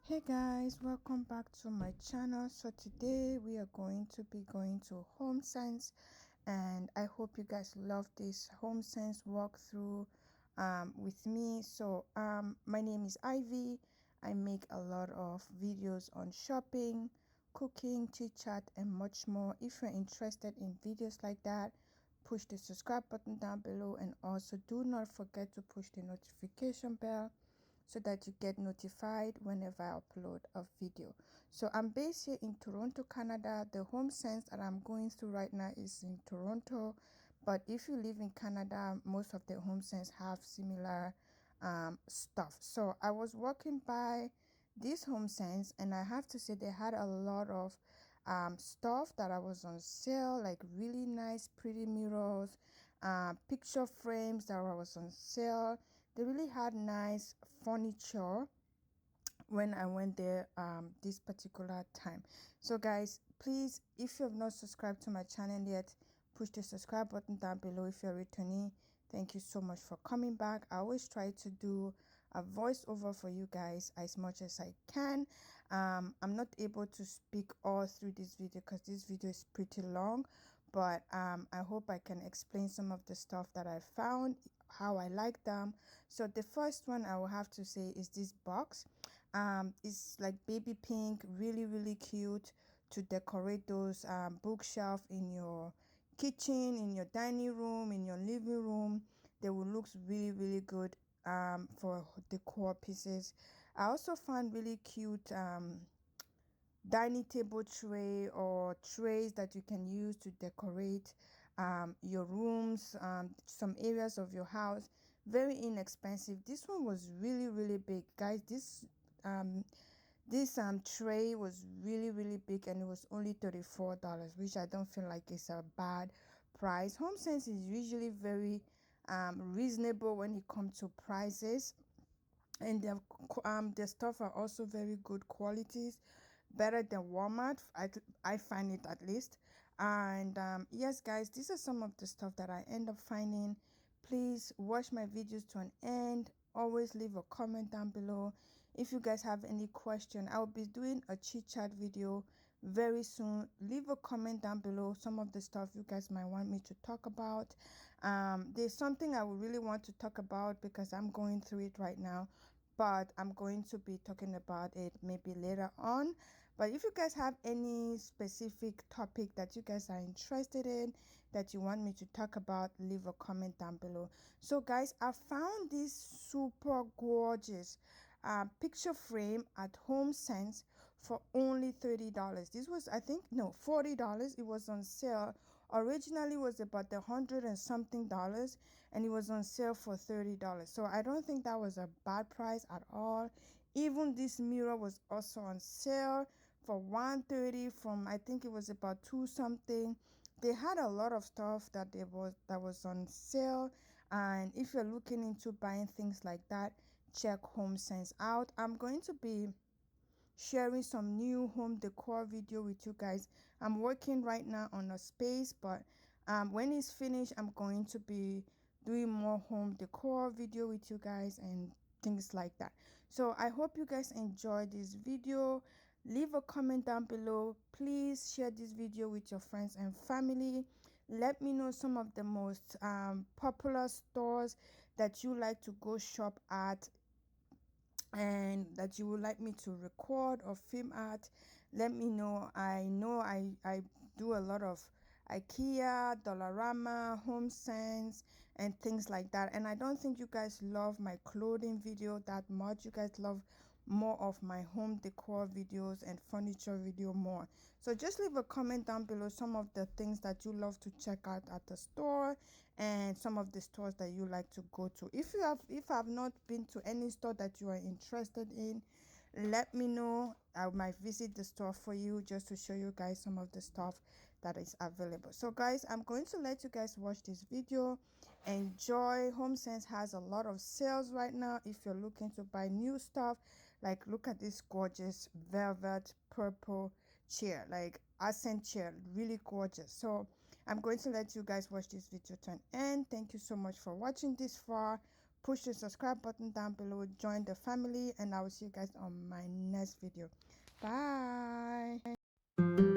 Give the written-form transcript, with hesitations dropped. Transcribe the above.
Hey guys, welcome back to my channel. So today we are going to be going to Homesense, and I hope you guys love this Homesense walkthrough with me. So my name is Ivy. I make a lot of videos on shopping, cooking, chit chat, and much more. If you're interested in videos like that, push the subscribe button down below, and also do not forget to push the notification bell so that you get notified whenever I upload a video. So I'm based here in Toronto, Canada. The home sense that I'm going through right now is in Toronto, but if you live in Canada, most of the home sense have similar stuff. So I was walking by this home sense, and I have to say they had a lot of stuff that I was on sale, like really nice pretty mirrors, picture frames that was on sale. They really had nice furniture when I went there this particular time. So guys, please, if you have not subscribed to my channel yet, push the subscribe button down below. If you're returning, thank you so much for coming back. I always try to do a voiceover for you guys as much as I can. I'm not able to speak all through this video because this video is pretty long, but I hope I can explain some of the stuff that I found, how I like them. So the first one I will have to say is this box. It's like baby pink, really cute to decorate those bookshelf in your kitchen, in your dining room, in your living room. They will look really good for decor pieces. I also found really cute dining table tray or trays that you can use to decorate your rooms, some areas of your house. Very inexpensive. This one was really big, guys. This tray was really big, and it was only $34, which I don't feel like it's a bad price. HomeSense is usually very reasonable when it comes to prices, and their stuff are also very good qualities, better than Walmart. I find it, at least. And yes guys, these are some of the stuff that I end up finding. Please watch my videos to an end. Always leave a comment down below if you guys have any question. I'll be doing a chit chat video very soon. Leave a comment down below some of the stuff you guys might want me to talk about. There's something I would really want to talk about because I'm going through it right now, but I'm going to be talking about it maybe later on. But if you guys have any specific topic that you guys are interested in, that you want me to talk about, leave a comment down below. So guys, I found this super gorgeous picture frame at HomeSense for only $30. This was, I think, no, $40. It was on sale. Originally was about $100 and something, and it was on sale for $30. So I don't think that was a bad price at all. Even this mirror was also on sale for $130 from, I think it was about two something. They had a lot of stuff that was on sale. And if you're looking into buying things like that, check HomeSense out. I'm going to be sharing some new home decor video with you guys. I'm working right now on a space, but when it's finished, I'm going to be doing more home decor video with you guys and things like that. So I hope you guys enjoyed this video. Leave a comment down below. Please share this video with your friends and family. Let me know some of the most popular stores that you like to go shop at and that you would like me to record or film at. Let me know. I do a lot of IKEA, Dollarama, HomeSense, and things like that. And I don't think you guys love my clothing video that much. You guys love more of my home decor videos and furniture video more. So just leave a comment down below some of the things that you love to check out at the store, and some of the stores that you like to go to. If I've not been to any store that you are interested in, let me know. I might visit the store for you just to show you guys some of the stuff that is available. So guys, I'm going to let you guys watch this video. Enjoy. HomeSense has a lot of sales right now if you're looking to buy new stuff. Like, look at this gorgeous velvet purple chair, like accent chair, really gorgeous. So I'm going to let you guys watch this video to an end. Thank you so much for watching this far. push the subscribe button down below, join the family, and I will see you guys on my next video. Bye.